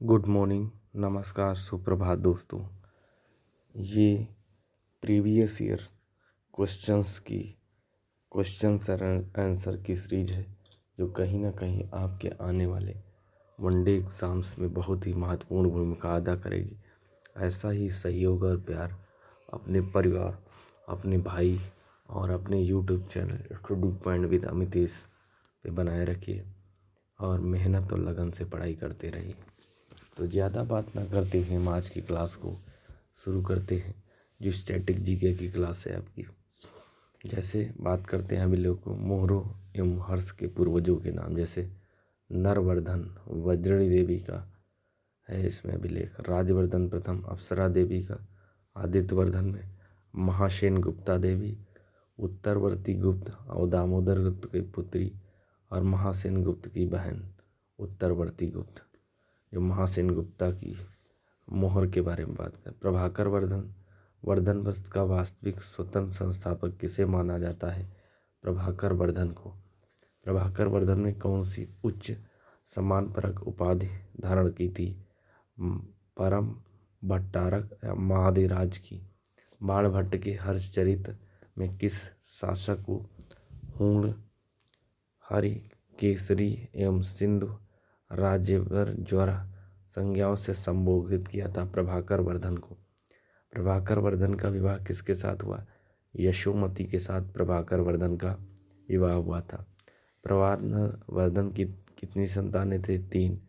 Good morning, नमस्कार, सुप्रभात दोस्तों। ये प्रीवियस ईयर क्वेश्चंस और आंसर की सीरीज है जो कहीं ना कहीं आपके आने वाले वनडे एग्ज़ाम्स में बहुत ही महत्वपूर्ण भूमिका अदा करेगी। ऐसा ही सहयोग और प्यार अपने परिवार, अपने भाई और अपने YouTube channel study point with Amitesh पे बनाए रखिए और मेहनत और लगन से पढ़ाई करते रहिए। तो ज़्यादा बात ना करते हुए हम आज की क्लास को शुरू करते हैं, जो स्टैटिक जीके की क्लास है आपकी। जैसे बात करते हैं अभी लोग को मोहरों एवं हर्ष के पूर्वजों के नाम, जैसे नरवर्धन वज्रणी देवी का है इसमें अभिलेख, राजवर्धन प्रथम अप्सरा देवी का, आदित्यवर्धन में महासेन गुप्ता देवी, उत्तरवर्ती गुप्त और दामोदर गुप्त की पुत्री और महासेन गुप्त की बहन उत्तरवर्ती गुप्त। जो महासेन गुप्ता की मोहर के बारे में बात करें, प्रभाकर वर्धन वर्धन वंश का वास्तविक स्वतंत्र संस्थापक किसे माना जाता है? प्रभाकर वर्धन को। प्रभाकर वर्धन ने कौन सी उच्च सम्मानपरक उपाधि धारण की थी? परम भट्टारक या महाधिराज की। बाणभट्ट के हर्षचरित में किस शासक को हूण हरि केसरी एवं सिंधु राज्यवर ज्वर संज्ञाओं से संबोधित किया था? प्रभाकर वर्धन को। प्रभाकर वर्धन का विवाह किसके साथ हुआ? यशोमती के साथ प्रभाकर वर्धन का विवाह हुआ था। प्रभाकर वर्धन की कितनी संतानें थे? 3।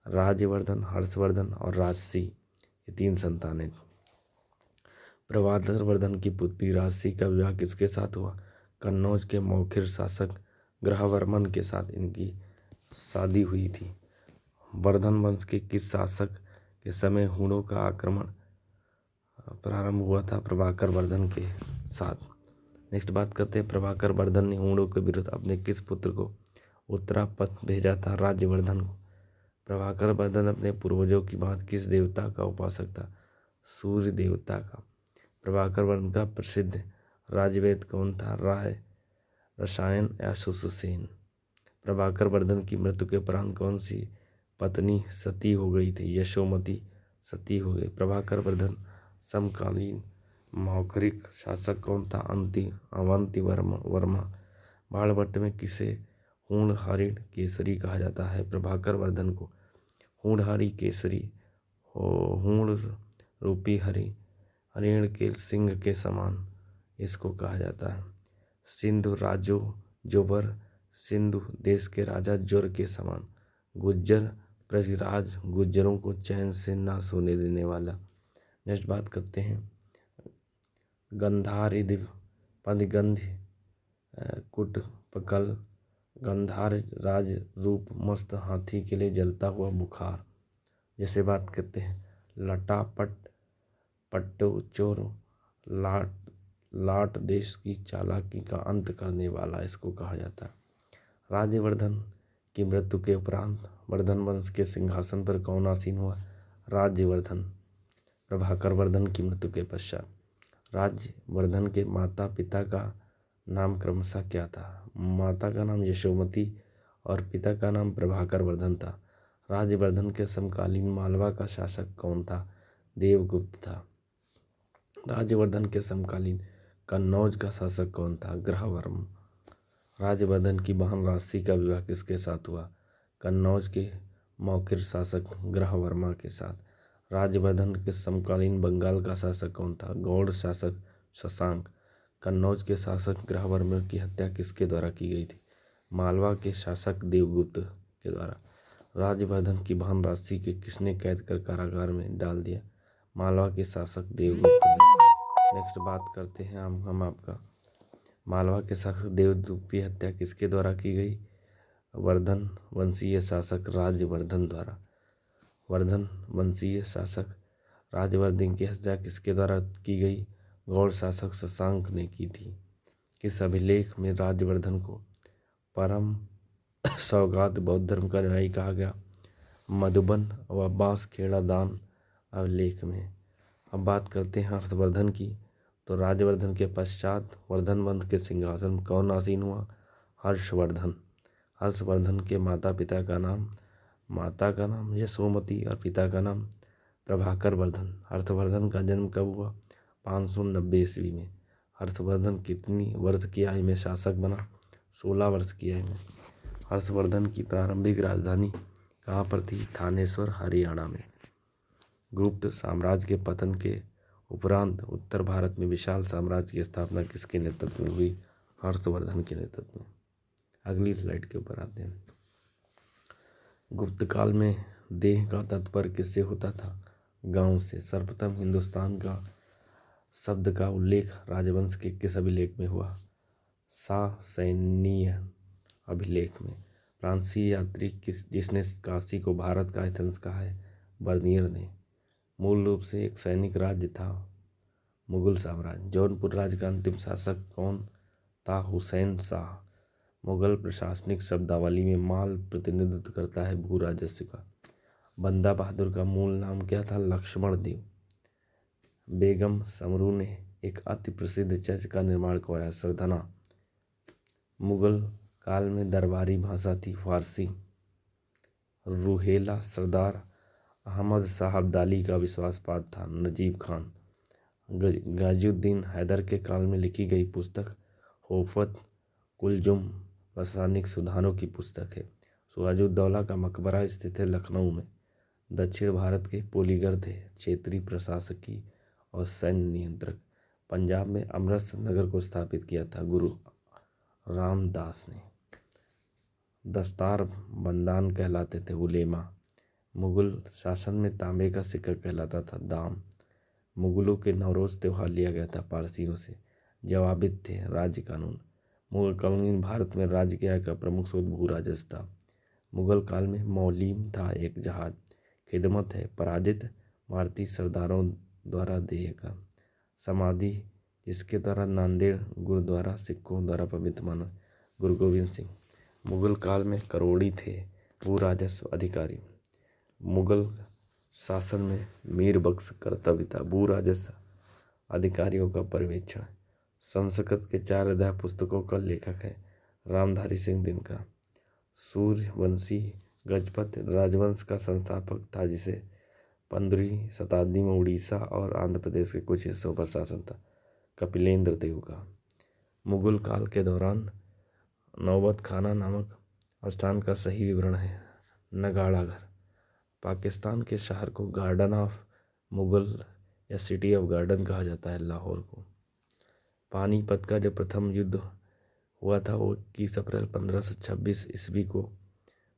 राज्यवर्धन, हर्षवर्धन और राजसी, ये 3 संतानें। प्रभाकर वर्धन की पुत्री राजसी का विवाह किसके साथ हुआ? कन्नौज के मौखिर शासक ग्रहवर्मन के साथ इनकी शादी हुई थी। वर्धन वंश के किस शासक के समय हूणों का आक्रमण प्रारंभ हुआ था? प्रभाकर वर्धन के साथ। नेक्स्ट बात करते हैं, प्रभाकर वर्धन ने हूणों के विरुद्ध अपने किस पुत्र को उत्तरापथ भेजा था? राज्यवर्धन को। प्रभाकर वर्धन अपने पूर्वजों की बात किस देवता का उपासक था? सूर्य देवता का। प्रभाकर वर्धन का प्रसिद्ध राजवेद कौन था? राय रसायन या सुसुसेन। प्रभाकर वर्धन की मृत्यु के उपरांत कौन सी पत्नी सती हो गई थी? यशोमती सती हो गई। प्रभाकर वर्धन समकालीन मौखरिक शासक कौन था? अवंती वर्मा। बाणभट्ट में किसे हूण हरिण केसरी कहा जाता है? प्रभाकर वर्धन को। हूण हरि केसरी हूण रूपी हरिण के सिंह के समान इसको कहा जाता है। सिंधु राजो जोवर, सिंधु देश के राजा जोर के समान। गुज्जर प्रजराज, गुज्जरों को चैन से ना सोने देने वाला। नेक्स्ट बात करते हैं, गंधार पदगंधि कुट पकल गंधार राज रूप मस्त हाथी के लिए जलता हुआ बुखार। जैसे बात करते हैं, लटापट पट्टो चोर लाट देश की चालाकी का अंत करने वाला इसको कहा जाता है। राज्यवर्धन की मृत्यु के उपरांत वर्धन वंश के सिंहासन पर कौन आसीन हुआ? राज्यवर्धन। प्रभाकर वर्धन की मृत्यु के पश्चात राज्यवर्धन के माता पिता का नाम क्रमशः क्या था? माता का नाम यशोमती और पिता का नाम प्रभाकर वर्धन था। राज्यवर्धन के समकालीन मालवा का शासक कौन था? देवगुप्त था। राज्यवर्धन के समकालीन कन्नौज का शासक कौन था? ग्रहवर्मन। राज्यवर्धन की बहन राजसी का विवाह किसके साथ हुआ? कन्नौज के मौखिर शासक ग्रहवर्मा के साथ। राज्यवर्धन के समकालीन बंगाल का शासक कौन था? गौड़ शासक शशांक। कन्नौज के शासक ग्रहवर्मा की हत्या किसके द्वारा की गई थी? मालवा के शासक देवगुप्त के द्वारा। राज्यवर्धन की बहन राजसी के किसने कैद कर कारागार में डाल दिया? मालवा के शासक देवगुप्त ने। नेक्स्ट बात करते हैं हम आपका, मालवा के शासक देवगुप्त की हत्या किसके द्वारा की गई? वर्धन वंशीय शासक राज्यवर्धन द्वारा। वर्धन वंशीय शासक राज्यवर्धन की हत्या किसके द्वारा की गई? गौड़ शासक शशांक ने की थी। किस अभिलेख में राज्यवर्धन को परम सौगात बौद्ध धर्म का अनुयायी कहा गया? मधुबन व बांसखेड़ा दान अभिलेख में। अब बात करते हैं हर्षवर्धन की, तो राज्यवर्धन के पश्चात वर्धन वंश के सिंहासन कौन आसीन हुआ? हर्षवर्धन। हर्षवर्धन के माता पिता का नाम माता का नाम यशोमती और पिता का नाम प्रभाकर वर्धन। हर्षवर्धन का जन्म कब हुआ? 590 ईस्वी में। हर्षवर्धन कितनी वर्ष की आयु में शासक बना? 16 वर्ष की आयु में। हर्षवर्धन की प्रारंभिक राजधानी कहाँ पर थी? थानेश्वर, हरियाणा में। गुप्त साम्राज्य के पतन के उपरांत उत्तर भारत में विशाल साम्राज्य की स्थापना किसके नेतृत्व में हुई? हर्षवर्धन के नेतृत्व में। अगली स्लाइड के ऊपर आते हैं। गुप्त काल में देह का तात्पर्य किससे होता था? गांव से। सर्वप्रथम हिंदुस्तान का शब्द का उल्लेख राजवंश के किस अभिलेख में हुआ? सासैनियन अभिलेख में। फ्रांसीसी यात्री जिसने काशी को भारत का एथेंस कहा है? बर्नियर ने। मूल रूप से एक सैनिक राज्य था मुगल साम्राज्य। जौनपुर राज्य का अंतिम शासक कौन था? हुसैन शाह। मुगल प्रशासनिक शब्दावली में माल प्रतिनिधित्व करता है भू राजस्व का। बंदा बहादुर का मूल नाम क्या था? लक्ष्मण देव। बेगम समरू ने एक अति प्रसिद्ध चर्च का निर्माण करवाया, सरदना। मुगल काल में दरबारी भाषा थी फारसी। रूहेला सरदार अहमद शाह अब्दाली का विश्वासपात था, नजीब खान। गाजिउद्दीन हैदर के काल में लिखी गई पुस्तक होफत कुलजुम रासायनिक सुधारों की पुस्तक है। सिराजुद्दौला का मकबरा स्थित है लखनऊ में। दक्षिण भारत के पोलीगर थे, क्षेत्रीय प्रशासकी और सैन्य नियंत्रक। पंजाब में अमृतसर नगर को स्थापित किया था गुरु रामदास ने। दस्तार बंदान कहलाते थे उलेमा। मुगल शासन में तांबे का सिक्का कहलाता था दाम। मुगलों के नवरोज त्यौहार लिया गया था पारसियों से। जवाबित थे राज्य कानून। मुगल कालीन भारत में राज्य की आय का प्रमुख स्रोत भू राजस्व था। मुगल काल में मौलीम था एक जहाज। खिदमत है पराजित भारतीय सरदारों द्वारा देय का। समाधि जिसके द्वारा नांदेड़ गुरुद्वारा सिखों द्वारा पवित्र माना, गुरु गोविंद सिंह। मुगल काल में करोड़ी थे भू राजस्व अधिकारी। मुगल शासन में मीर बख्श कर्तव्य था भू राजस्व अधिकारियों का पर्यवेक्षण। संस्कृत के 4 अध्याय पुस्तकों का लेखक है रामधारी सिंह दिनकर। सूर्यवंशी गजपत राजवंश का संस्थापक था, जिसे 15वीं शताब्दी में उड़ीसा और आंध्र प्रदेश के कुछ हिस्सों पर शासन था, कपिलेंद्र देव का। मुगल काल के दौरान नौबत खाना नामक स्थान का सही विवरण है नगाड़ा घर। पाकिस्तान के शहर को गार्डन ऑफ मुगल या सिटी ऑफ गार्डन कहा जाता है लाहौर को। पानीपत का जो प्रथम युद्ध हुआ था वो 21 अप्रैल 1526 ईस्वी को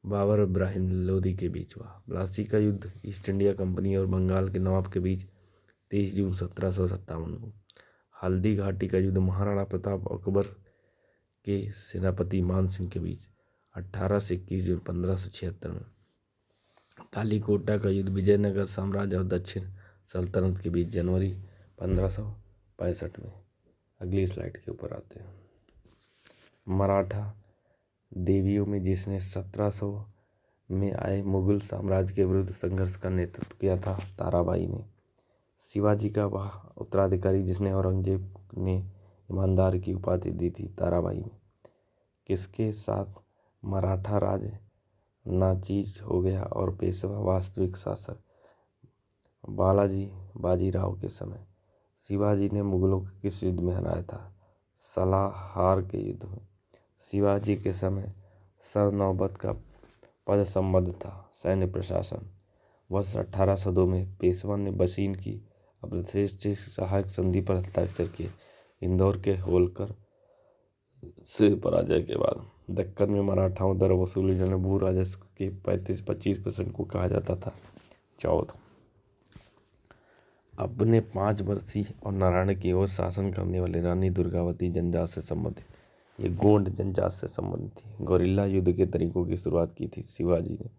बाबर और इब्राहिम लोदी के बीच हुआ। प्लासी का युद्ध ईस्ट इंडिया कंपनी और बंगाल के नवाब के बीच 23 जून 1757 को। हल्दी घाटी का युद्ध महाराणा प्रताप और अकबर के सेनापति मान सिंह के बीच 18 से 21 जून 1576 में। तालीकोटा का युद्ध विजयनगर साम्राज्य और दक्षिण सल्तनत के बीच जनवरी 1565 में। अगली स्लाइड के ऊपर आते हैं। मराठा देवियों में जिसने 1700 में आए मुगल साम्राज्य के विरुद्ध संघर्ष का नेतृत्व किया था, ताराबाई ने। शिवाजी का वह उत्तराधिकारी जिसने औरंगजेब ने ईमानदार की उपाधि दी थी, ताराबाई ने। किसके साथ मराठा राज नाचीज हो गया और पेशवा वास्तविक शासक? बालाजी बाजीराव के समय। शिवाजी ने मुगलों को किस युद्ध में हराया था? सलाहार के युद्ध में। शिवाजी के समय सरनौबत का पद संबद्ध था, सैन्य प्रशासन। वर्ष 1802 में पेशवा ने बशीन की अप्रतिष्ठित सहायक संधि पर हस्ताक्षर किए। इंदौर के होलकर से पराजय के बाद दक्कन में मराठाओं द्वारा वसूली जाने भू राजस्व के 25% को कहा जाता था चौथ। अपने 5 वर्षीय और नारायण की ओर शासन करने वाली रानी दुर्गावती जनजात से संबंधित, ये गोंड जनजात से संबंधित थी। गोरिल्ला युद्ध के तरीकों की शुरुआत की थी शिवाजी ने।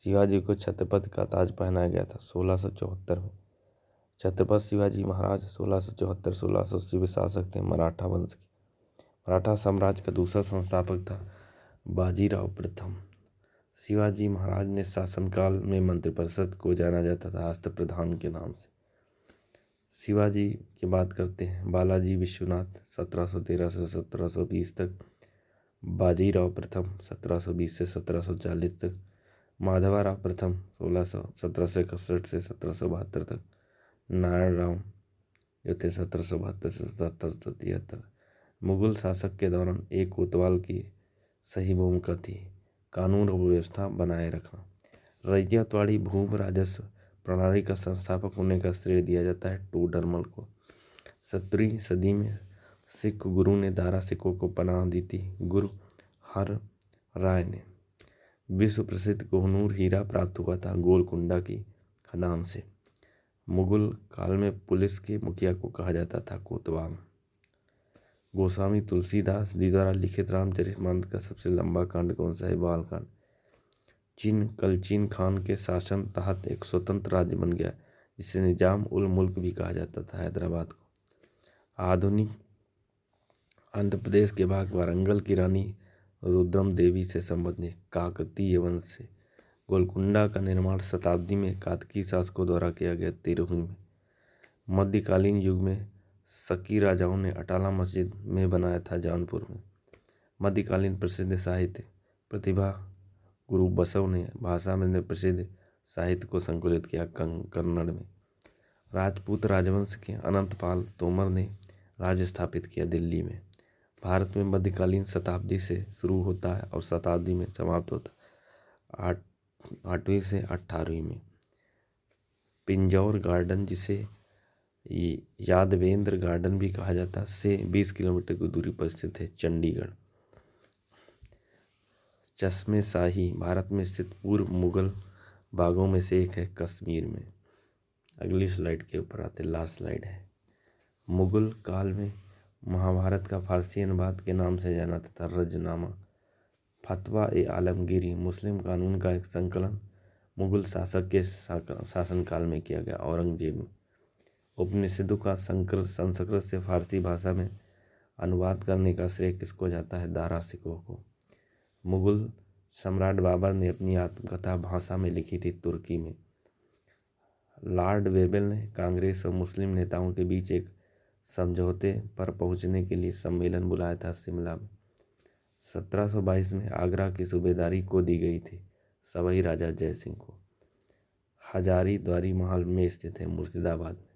शिवाजी को छत्रपति का ताज पहनाया गया था 1674 में। छत्रपति शिवाजी महाराज 1674-1680 में शासक थे मराठा वंश के। मराठा साम्राज्य का दूसरा संस्थापक था बाजीराव प्रथम। शिवाजी महाराज ने शासनकाल में मंत्रिपरिषद को जाना जाता था राष्ट्र प्रधान के नाम से। शिवाजी की बात करते हैं। बालाजी विश्वनाथ 1713 से 1720 तक, बाजीराव प्रथम 1720 से 1740 तक, माधवराव प्रथम 1761 से 1772 तक, नारायण राव जो थे 1772 से 1773। मुगल शासक के दौरान एक कोतवाल की सही भूमिका थी कानून और व्यवस्था बनाए रखना। रैयतवाड़ी भूमि राजस्व प्रणाली का संस्थापक होने का श्रेय दिया जाता है टोडरमल को। 17वीं सदी में सिख गुरु ने दारा सिखों को पनाह दी थी। गुरु हर राय ने विश्व प्रसिद्ध कोहनूर हीरा प्राप्त हुआ था गोलकुंडा की खदान से। मुगल काल में पुलिस के मुखिया को कहा जाता था कोतवाल। गोस्वामी तुलसीदास जी द्वारा लिखित रामचरितमानस का सबसे लंबा कांड कौन सा है? बालकांड। चीन कलचीन खान के शासन तहत एक स्वतंत्र राज्य बन गया जिसे निजाम उल मुल्क भी कहा जाता था हैदराबाद को। आधुनिक आंध्र प्रदेश के भाग वारंगल की रानी रुद्रम देवी से संबंधित काकतीय वंश से। गोलकुंडा का निर्माण शताब्दी में काकतीय शासकों द्वारा किया गया 13वीं में। मध्यकालीन युग में शकी राजाओं ने अटाला मस्जिद में बनाया था जौनपुर में। मध्यकालीन प्रसिद्ध साहित्य प्रतिभा गुरु बसव ने भाषा में प्रसिद्ध साहित्य को संकलित किया कन्नड़ में। राजपूत राजवंश के अनंतपाल तोमर ने राज्य स्थापित किया दिल्ली में। भारत में मध्यकालीन शताब्दी से शुरू होता है और शताब्दी में समाप्त होता है 8वीं से 18वीं में। पिंजौर गार्डन जिसे यादवेंद्र गार्डन भी कहा जाता है से 20 किलोमीटर की दूरी पर स्थित है चंडीगढ़। चश्मे शाही भारत में स्थित पूर्व मुगल बागों में से एक है कश्मीर में। अगली स्लाइड के ऊपर आते, लास्ट स्लाइड है। मुगल काल में महाभारत का फारसी अनुवाद के नाम से जाना था रजनामा। फतवा ए आलमगीरी मुस्लिम कानून का एक संकलन मुगल शासक के शासनकाल में किया गया। औरंगजेब ने उपनिषदों का संस्कृत से फारसी भाषा में अनुवाद करने का श्रेय किसको जाता है? दारा सिकोह को। मुगल सम्राट बाबर ने अपनी आत्मकथा भाषा में लिखी थी तुर्की में। लॉर्ड वेबल ने कांग्रेस और मुस्लिम नेताओं के बीच एक समझौते पर पहुंचने के लिए सम्मेलन बुलाया था शिमला में। 1722 में आगरा की सूबेदारी को दी गई थी सवाई राजा जय सिंह को। हजारी द्वारी महल में स्थित है मुर्शिदाबाद में।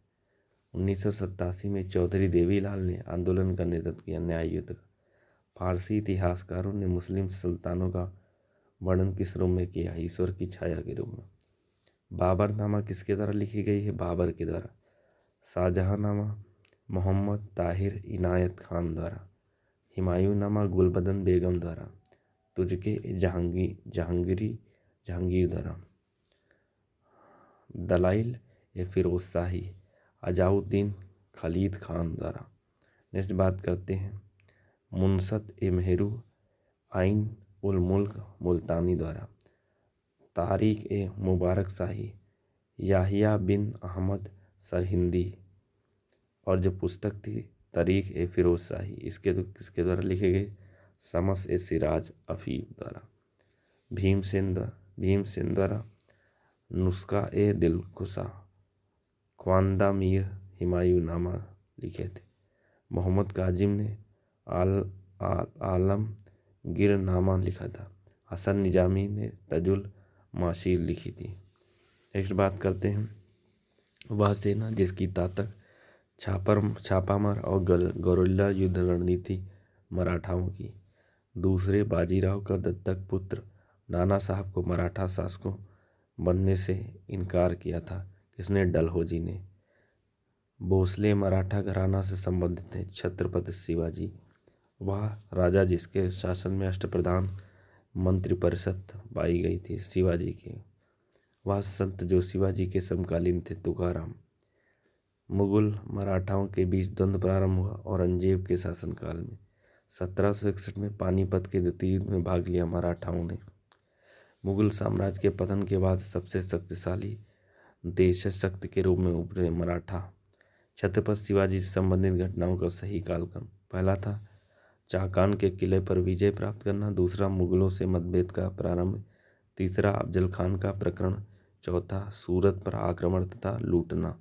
1987 में चौधरी देवीलाल ने आंदोलन का नेतृत्व किया न्याय युद्ध का। फारसी इतिहासकारों ने मुस्लिम सुल्तानों का वर्णन किस रूप में किया? ईश्वर की छाया के रूप में। बाबरनामा किसके द्वारा लिखी गई है? बाबर के द्वारा। शाहजहांनामा मोहम्मद ताहिर इनायत खान द्वारा। हुमायूंनामा गुलबदन बेगम द्वारा। तुझके जहांगीर द्वारा। दलाइल ए फिरोज शाही अजाउद्दीन खलीद खान द्वारा। नेक्स्ट बात करते हैं मुनसत ए मेहरू आइन उल मुल्क मुल्तानी द्वारा। तारीख ए मुबारक शाही याहिया बिन अहमद सरहिंदी। और जो पुस्तक थी तारीख ए फिरोज शाही किसके द्वारा लिखे गए? शमस ए सिराज अफीफ द्वारा। भीमसेन द्वारा नुस्खा ए दिलकुशा। ख्वांदा मीर हुमायूंनामा लिखे थे। मोहम्मद काजिम ने आलमगीरनामा लिखा था। हसन निजामी ने तजुल माशीर लिखी थी। नेक्स्ट बात करते हैं वह सेना जिसकी ताकत छापामार और गोरिल्ला युद्ध रणनीति मराठाओं की। दूसरे बाजीराव का दत्तक पुत्र नाना साहब को मराठा शासकों बनने से इनकार किया था किसने? डलहौजी ने। भोसले मराठा घराना से संबंधित हैं छत्रपति शिवाजी। वह राजा जिसके शासन में अष्टप्रधान मंत्रिपरिषद पाई गई थी शिवाजी के। वह संत जो शिवाजी के समकालीन थे तुकाराम। मुगल मराठाओं के बीच द्वंद्व प्रारंभ हुआ औरंगजेब के शासनकाल में। 1761 में पानीपत के द्वितीय युद्ध में भाग लिया मराठाओं ने। मुगल साम्राज्य के पतन के बाद सबसे शक्तिशाली देशशक्ति के रूप में उभरे मराठा। छत्रपति शिवाजी से संबंधित घटनाओं का सही कालक्रम। पहला था चाकान के किले पर विजय प्राप्त करना। दूसरा मुगलों से मतभेद का प्रारंभ। तीसरा अफजल खान का प्रकरण। चौथा सूरत पर आक्रमण तथा लूटना।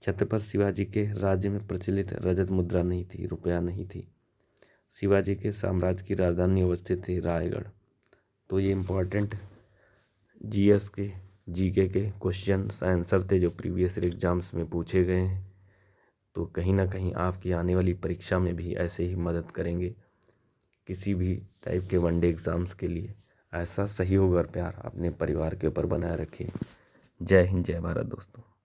छत्रपति शिवाजी के राज्य में प्रचलित रजत मुद्रा नहीं थी, रुपया नहीं थी। शिवाजी के साम्राज्य की राजधानी अवस्थित थी रायगढ़। तो ये इम्पोर्टेंट जीएस के जीके के क्वेश्चन आंसर थे जो प्रीवियस ईयर एग्जाम्स में पूछे गए हैं, तो कहीं ना कहीं आपकी आने वाली परीक्षा में भी ऐसे ही मदद करेंगे। किसी भी टाइप के वनडे एग्ज़ाम्स के लिए ऐसा सहयोग और प्यार अपने परिवार के ऊपर बनाए रखें। जय हिंद, जय भारत दोस्तों।